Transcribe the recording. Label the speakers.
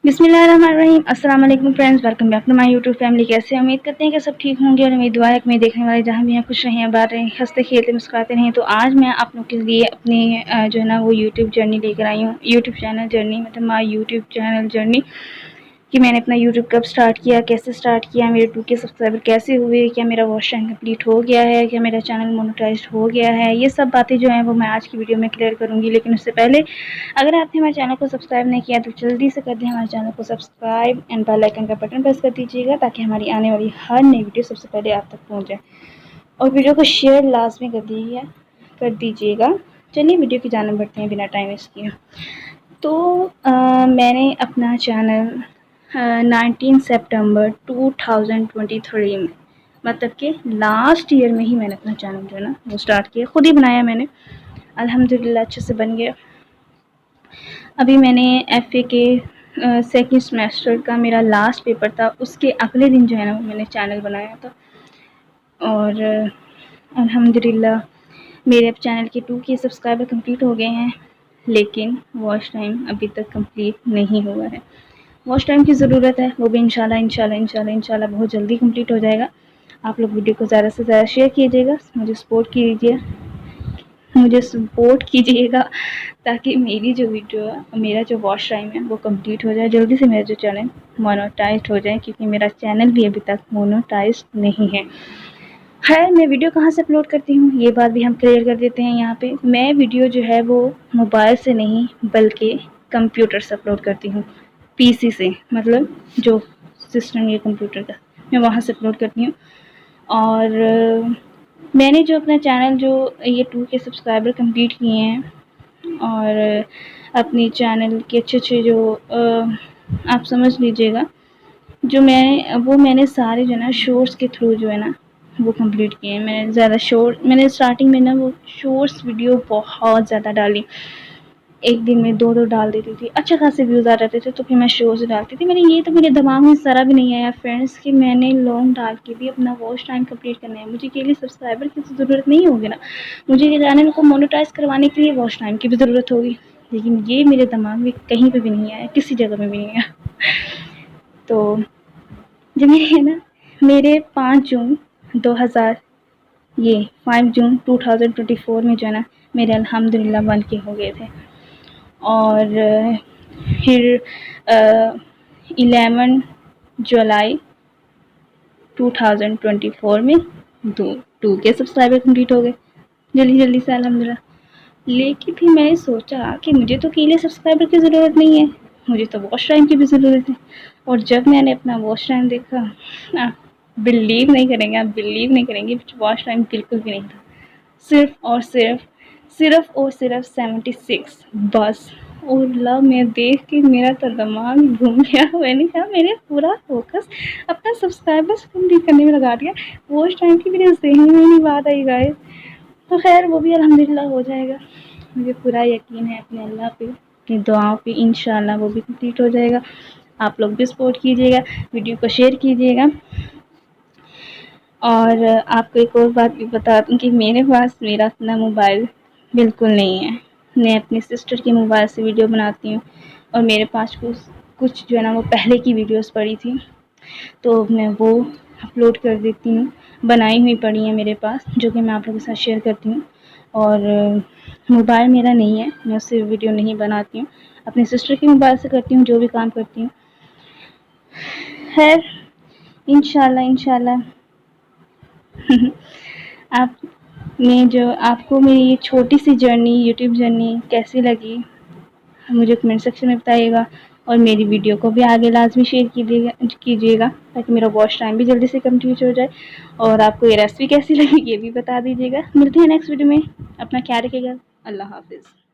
Speaker 1: बिस्मिल्लाहिर्रहमानिर्रहीम। अस्सलाम वालेकुम friends, welcome back to my YouTube family. कैसे उम्मीद करते हैं कि सब ठीक होंगे और मेरी दुआ है कि मेरे देखने वाले जहाँ भी हैं खुश रहें, आबाद रहें, हंसते खेलते मुस्कुराते रहें। तो आज मैं आप लोग के लिए अपनी जो है ना वो यूट्यूब जर्नी लेकर आई हूँ। यूट्यूब चैनल जर्नी मतलब माय यूट्यूब चैनल जर्नी कि मैंने अपना यूट्यूब कब स्टार्ट किया, कैसे स्टार्ट किया, मेरे 2K सब्सक्राइबर कैसे हुए, क्या मेरा वॉच टाइम कंप्लीट हो गया है, क्या मेरा चैनल मोनेटाइज्ड हो गया है। ये सब बातें जो हैं वो मैं आज की वीडियो में क्लियर करूँगी। लेकिन उससे पहले अगर आपने हमारे चैनल को सब्सक्राइब नहीं किया तो जल्दी से कर दें हमारे चैनल को सब्सक्राइब एंड बेल आइकन का बटन प्रेस कर दीजिएगा ताकि हमारी आने वाली हर नई वीडियो सबसे पहले आप तक पहुँच जाए। और वीडियो को शेयर लाजमी कर दीजिएगा। चलिए वीडियो की जानिब बढ़ते हैं बिना टाइम वेस्ट किए। तो मैंने अपना चैनल 19 सितंबर 2023 में मतलब कि लास्ट ईयर में ही मैंने अपना चैनल जो है ना वो स्टार्ट किया। ख़ुद ही बनाया मैंने, अल्हम्दुलिल्लाह अच्छे से बन गया। अभी मैंने FA के सेकंड सेमेस्टर का मेरा लास्ट पेपर था, उसके अगले दिन जो है ना मैंने चैनल बनाया था। और अल्हम्दुलिल्लाह मेरे अब चैनल के 2K सब्सक्राइबर कंप्लीट हो गए हैं, लेकिन वॉच टाइम अभी तक कंप्लीट नहीं हुआ है। वॉच टाइम की ज़रूरत है, वो भी इंशाल्लाह बहुत जल्दी कंप्लीट हो जाएगा। आप लोग वीडियो को ज़्यादा से ज़्यादा शेयर कीजिएगा, मुझे सपोर्ट कीजिएगा ताकि मेरी जो वीडियो है, मेरा जो वॉच टाइम है वो कंप्लीट हो जाए जल्दी से, मेरा जो चैनल मोनेटाइज्ड हो जाए, क्योंकि मेरा चैनल भी अभी तक मोनेटाइज्ड नहीं है। खैर, मैं वीडियो कहाँ से अपलोड करती हूँ ये बात भी हम क्लियर कर देते हैं यहाँ पे। मैं वीडियो जो है वो मोबाइल से नहीं बल्कि कंप्यूटर से अपलोड करती हूँ, PC से, मतलब जो सिस्टम या कंप्यूटर का, मैं वहाँ से अपलोड करती हूँ। और मैंने जो अपना चैनल जो ये 2K सब्सक्राइबर कंप्लीट किए हैं और अपनी चैनल के अच्छे जो आप समझ लीजिएगा जो मैंने सारे जो है ना शॉर्ट्स के थ्रू जो है ना वो कंप्लीट किए हैं। मैंने स्टार्टिंग में ना वो शॉर्ट्स वीडियो बहुत ज़्यादा डाली, एक दिन में 2 डाल देती थी, अच्छे खासे व्यूज़ आ जाते थे, तो फिर मैं शॉर्ट्स डालती थी। मेरे दिमाग में ज़रा भी नहीं आया फ्रेंड्स कि मैंने लॉन्ग डाल के भी अपना वॉच टाइम कंप्लीट करना है। मुझे के लिए सब्सक्राइबर की ज़रूरत नहीं होगी ना, मुझे ये चैनल को मोनेटाइज करवाने के लिए वॉच टाइम की भी ज़रूरत होगी। लेकिन ये मेरे दिमाग में कहीं पर भी नहीं आया, किसी जगह में भी नहीं आया। तो जब मेरे 5 जून 2024 में जो है ना मेरे अल्हम्दुलिल्लाह 1K हो गए थे। और फिर 11 जुलाई 2024 में 2K सब्सक्राइबर कंप्लीट हो गए जल्दी से अल्हम्दुलिल्लाह। लेकिन फिर मैंने सोचा कि मुझे तो के लिए सब्सक्राइबर की ज़रूरत नहीं है, मुझे तो वॉच टाइम की भी ज़रूरत है। और जब मैंने अपना वॉच टाइम देखा, आप बिलीव नहीं करेंगे, वॉच टाइम बिल्कुल भी नहीं था, सिर्फ़ और सिर्फ 76 बस। और मैं देख के मेरा तो दिमाग घूम गया। मैंने कहा मैंने पूरा फोकस अपना सब्सक्राइबर्स कंप्लीट करने में लगा दिया, वॉच टाइम की मेरे ज़हन में नहीं बात आई गाइस। तो खैर वो भी अल्हम्दुलिल्लाह हो जाएगा, मुझे पूरा यकीन है अपने अल्लाह पे, अपनी दुआओं पे, इंशाल्लाह वो भी कंप्लीट हो जाएगा। आप लोग भी सपोर्ट कीजिएगा, वीडियो को शेयर कीजिएगा। और आपको एक और बात भी बता दूँ कि मेरे पास मेरा अपना मोबाइल बिल्कुल नहीं है। मैं अपनी सिस्टर के मोबाइल से वीडियो बनाती हूँ और मेरे पास कुछ जो है ना वो पहले की वीडियोस पड़ी थी, तो मैं वो अपलोड कर देती हूँ। बनाई हुई पड़ी हैं मेरे पास, जो कि मैं आप लोगों के साथ शेयर करती हूँ। और मोबाइल मेरा नहीं है, मैं उससे वीडियो नहीं बनाती हूँ, अपने सिस्टर के मोबाइल से करती हूँ जो भी काम करती हूँ। खैर इंशाल्लाह आपको मेरी ये छोटी सी जर्नी, यूट्यूब जर्नी कैसी लगी मुझे कमेंट सेक्शन में बताइएगा। और मेरी वीडियो को भी आगे लाजमी शेयर कीजिएगा ताकि मेरा वॉच टाइम भी जल्दी से कंप्लीट हो जाए। और आपको ये रेसिपी कैसी लगी ये भी बता दीजिएगा। मिलते हैं नेक्स्ट वीडियो में, अपना ख्याल रखिएगा। अल्लाह हाफिज़।